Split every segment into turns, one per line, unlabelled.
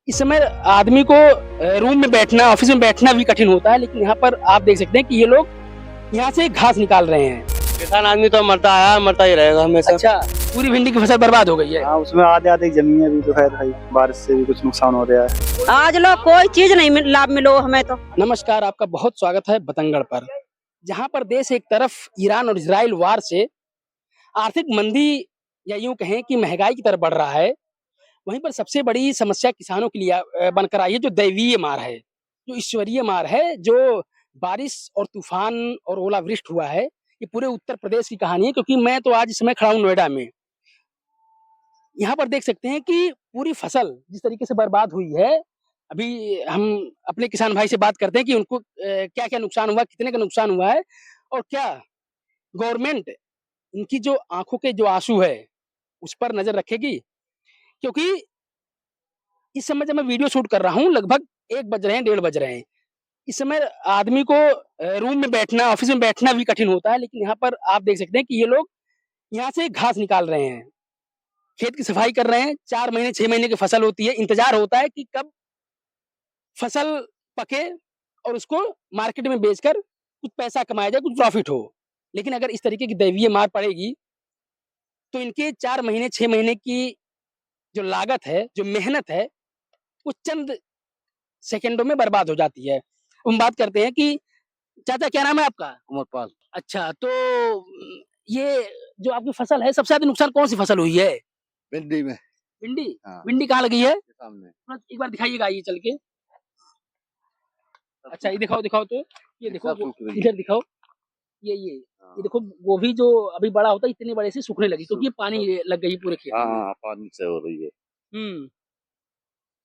इस समय आदमी को रूम में बैठना, ऑफिस में बैठना भी कठिन होता है, लेकिन यहाँ पर आप देख सकते हैं कि ये लोग यहाँ से घास निकाल रहे हैं।
किसान आदमी तो मरता आया, मरता ही रहेगा हमेशा।
अच्छा, पूरी भिंडी की फसल बर्बाद हो गई है।
हाँ, उसमें आधे आधे जमीन है, अभी तो खैर भाई बारिश से भी कुछ नुकसान हो रहा है।
आज लोग कोई चीज नहीं लाभ मिलो हमें तो।
नमस्कार, आपका बहुत स्वागत है बतंगड़ पर, जहाँ पर देश एक तरफ ईरान और इजराइल वार से आर्थिक मंदी या यूं कहें कि महंगाई की तरफ बढ़ रहा है, वहीं पर सबसे बड़ी समस्या किसानों के लिए बनकर आई है जो दैवीय मार है, जो ईश्वरीय मार है, जो बारिश और तूफान और ओलावृष्टि हुआ है। ये पूरे उत्तर प्रदेश की कहानी है, क्योंकि मैं तो आज इस समय खड़ा हूँ नोएडा में। यहाँ पर देख सकते हैं कि पूरी फसल जिस तरीके से बर्बाद हुई है। अभी हम अपने किसान भाई से बात करते हैं कि उनको क्या क्या नुकसान हुआ, कितने का नुकसान हुआ है, और क्या गवर्नमेंट इनकी जो आंखों के जो आंसू है उस पर नजर रखेगी। क्योंकि इस समय जब मैं वीडियो शूट कर रहा हूँ, लगभग 1 बज रहे हैं, 1:30 बज रहे हैं। इस समय आदमी को रूम में बैठना, ऑफिस में बैठना भी कठिन होता है, लेकिन यहाँ पर आप देख सकते हैं कि ये लोग यहाँ से घास निकाल रहे हैं, खेत की सफाई कर रहे हैं। 4 महीने 6 महीने की फसल होती है, इंतजार होता है कि कब फसल पके और उसको मार्केट में बेचकर कुछ पैसा कमाया जाए, कुछ प्रॉफिट हो। लेकिन अगर इस तरीके की दैवीय मार पड़ेगी तो इनके 4 महीने 6 महीने की जो लागत है, जो मेहनत है, वो चंद सेकंडों में बर्बाद हो जाती है। हम बात करते हैं कि चाचा क्या नाम है आपका?
उमरपाल।
अच्छा, तो ये जो आपकी फसल है, सबसे ज्यादा नुकसान कौन सी फसल हुई है?
भिंडी में।
भिंडी?
हाँ।
भिंडी कहाँ लगी है?
सामने।
एक बार दिखाइएगा ये चल के। अच्छा, ये दिखाओ दिखाओ तो, ये देखो इधर दिखाओ। ये देखो, गोभी जो अभी बड़ा होता है इतने बड़े से सूखने लगी, क्योंकि ये पानी लग गई पूरे खेत में।
हाँ, पानी से हो रही है।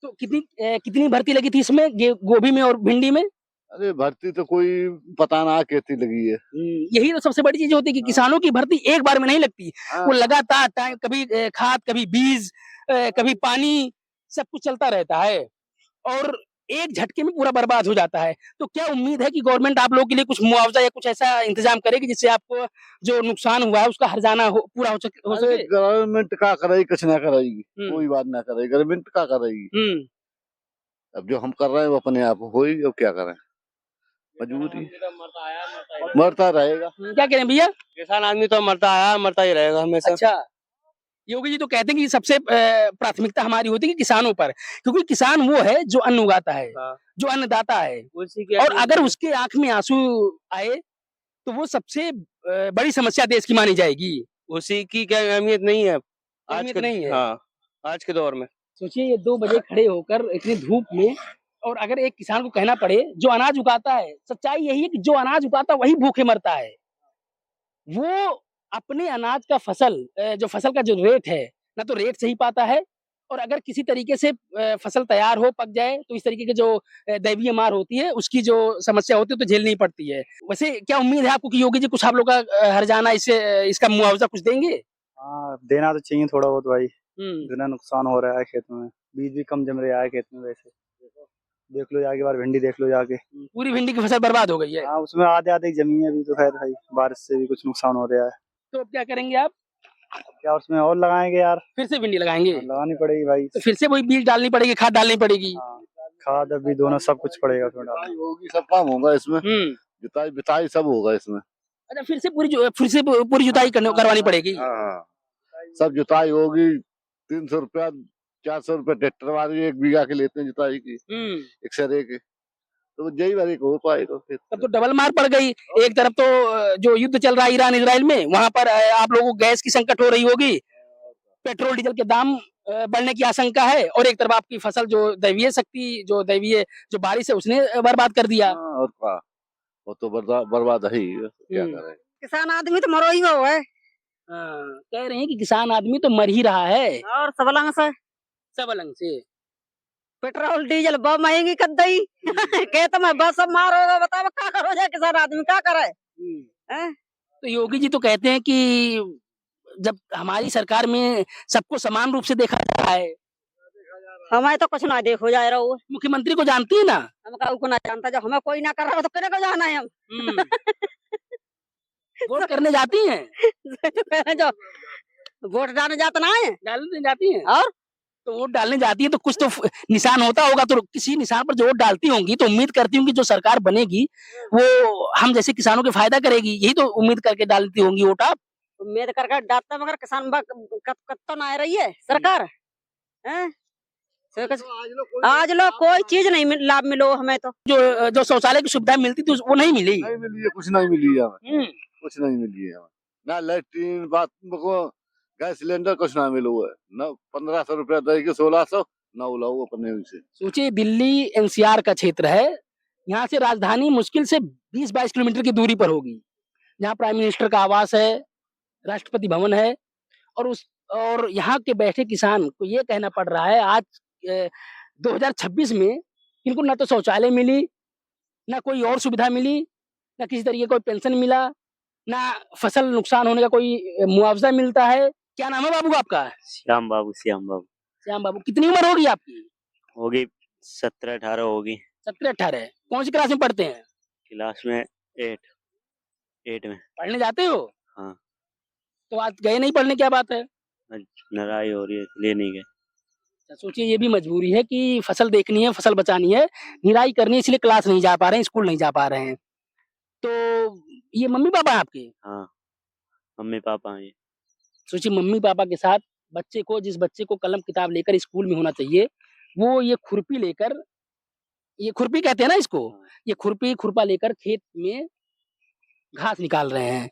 तो कितनी भर्ती लगी थी इसमें, गोभी में और भिंडी में?
अरे भर्ती तो कोई पता ना कैसी लगी है।
यही तो सबसे बड़ी चीज होती है कि किसानों की भर्ती एक बार में नहीं लगती।
हाँ।
वो लगातार टाइम, कभी खाद, कभी बीज, कभी पानी, सब कुछ चलता रहता है और एक झटके में पूरा बर्बाद हो जाता है। तो क्या उम्मीद है कि गवर्नमेंट आप लोगों के लिए कुछ मुआवजा या कुछ ऐसा इंतजाम करेगी जिससे आपको जो नुकसान हुआ है उसका हर्जाना पूरा हो सके?
गवर्नमेंट का करेगी, कुछ ना करेगी, कोई बात ना करेगी। गवर्नमेंट का करेगी। अब जो हम कर रहे हैं वो अपने आप होगी, अब क्या करें, मजबूरी। मरता रहेगा।
क्या करें भैया?
किसान आदमी तो मरता आया, मरता ही रहेगा हमेशा।
अच्छा, योगी जी तो कहते हैं कि सबसे प्राथमिकता हमारी होती है कि किसानों पर, क्योंकि किसान वो है जो अन्न उगाता है, जो अन्नदाता है, और अगर उसके आंख में आंसू आए तो वो सबसे बड़ी समस्या देश की मानी जाएगी।
उसी की क्या अहमियत नहीं है आज
अहमियत
के,
नहीं है।
हाँ, आज के दौर में।
सोचिए, ये 2 बजे खड़े होकर इतनी धूप में, और अगर एक किसान को कहना पड़े जो अनाज उगाता है, सच्चाई यही है कि जो अनाज उगाता वही भूखे मरता है। वो अपने अनाज का जो फसल का जो रेट है, ना तो रेट सही पाता है, और अगर किसी तरीके से फसल तैयार हो, पक जाए, तो इस तरीके की जो दैवीय मार होती है उसकी जो समस्या होती है तो झेलनी पड़ती है। वैसे क्या उम्मीद है आपको कि योगी जी कुछ आप लोग का हर्जाना, इसका मुआवजा कुछ देंगे?
हाँ, देना तो चाहिए थोड़ा बहुत भाई। इतना नुकसान हो रहा है खेत में, बीज भी कम जम रहा है खेत में। वैसे देख लो जाके, बार भिंडी देख लो जाके,
पूरी भिंडी की फसल बर्बाद हो गई है।
हाँ, उसमें आधे आधे जमीन है, अभी तो खैर भाई बारिश से भी कुछ नुकसान हो रहा है।
तो अब क्या करेंगे आप?
क्या उसमें और लगाएंगे यार?
फिर से भिंडी लगाएंगे?
लगानी पड़ेगी भाई।
तो फिर से वही बीज डालनी पड़ेगी, खाद डालनी पड़ेगी।
हाँ, खाद अभी दोनों सब कुछ पड़ेगा थोड़ा।
होगी, सब काम होगा इसमें। जुताई बिताई सब होगा इसमें।
अच्छा, फिर से पूरी जुताई करवानी पड़ेगी।
हाँ, सब जुताई होगी। 300 रुपया 400 रुपया ट्रैक्टर वाले 1 बीघा के लेते हैं जुताई की, एक सरे के। तो यही बार हो पाएगा फिर।
तब तो डबल मार पड़ गई। एक तरफ तो जो युद्ध चल रहा है ईरान इजराइल में, वहां पर आप लोगों को गैस की संकट हो रही होगी, पेट्रोल डीजल के दाम बढ़ने की आशंका है, और एक तरफ आपकी फसल जो दैवीय शक्ति, जो बारिश है, उसने बर्बाद कर दिया।
और क्या, वो तो बर्बाद है ही, क्या करें।
किसान आदमी तो मरो ही हो है।
कह रहे हैं कि किसान आदमी तो मर ही रहा है,
और सबलंग से
सबलंग से।
पेट्रोल डीजल बहुत महंगी कर दी। खेत में बस सब मार होगा, बताओ क्या करो जाए, किसान आदमी क्या करे?
तो योगी जी तो कहते हैं कि जब हमारी सरकार में सबको समान रूप से देखा जा रहा है।
हमें तो कुछ ना देखो जाए रहो।
मुख्यमंत्री को जानती है ना?
हम का ना जानता, जब हमें कोई ना कर रहा तो किने को जाना है हम?
वोट करने जाती हैं?
जो वोट डालने जाते ना है,
डालने जाती हैं।
और
तो वोट डालने जाती है तो कुछ तो निशान होता होगा, तो किसी निशान पर जो वोट डालती होंगी तो उम्मीद करती होंगी जो सरकार बनेगी वो हम जैसे किसानों के फायदा करेगी, यही तो उम्मीद करके डालती होंगी वोट आप।
उम्मीद करके डालता मगर किसान कब तो ना आ रही है सरकार हैं? आज लोग कोई चीज नहीं लाभ मिलो हमें तो।
जो जो शौचालय की सुविधा मिलती थी वो नहीं मिली।
नहीं मिली है, कुछ नहीं मिली है हमें, कुछ नहीं मिली है हमें। ना लैट्रीन बाथरूम को गैस सिलेंडर कुछ ना मिलो है, ना 1500 रुपया दे के 1600 ना उलाऊ अपने से।
सोचिए दिल्ली एनसीआर का क्षेत्र है, यहाँ से राजधानी मुश्किल से 20-22 किलोमीटर की दूरी पर होगी, जहाँ प्राइम मिनिस्टर का आवास है, राष्ट्रपति भवन है, और यहाँ के बैठे किसान को ये कहना पड़ रहा है आज 2026 में इनको ना तो शौचालय मिली, ना कोई और सुविधा मिली, ना किसी तरीके कोई पेंशन मिला, ना फसल नुकसान होने का कोई मुआवजा मिलता है। क्या नाम है बाबू आपका?
श्याम बाबू, श्याम बाबू।
श्याम बाबू, कितनी उम्र होगी आपकी?
होगी 17-18 होगी।
17-18। कौन सी क्लास में पढ़ते हैं?
क्लास में 8 में।
पढ़ने जाते हो?
हाँ।
तो आज गए नहीं पढ़ने, क्या बात है?
आज लड़ाई हो रही है इसलिए नहीं गए।
सोचिए ये भी मजबूरी है कि फसल देखनी है, फसल बचानी है, निराई करनी है, इसलिए क्लास नहीं जा पा रहे हैं, स्कूल नहीं जा पा रहे हैं। तो ये मम्मी पापा है आपके?
हाँ, मम्मी पापा हैं।
सोचिए मम्मी पापा के साथ बच्चे को, जिस बच्चे को कलम किताब लेकर स्कूल में होना चाहिए, वो ये खुरपी लेकर, ये खुरपी कहते हैं ना इसको, ये खुरपी खुरपा लेकर खेत में घास निकाल रहे हैं।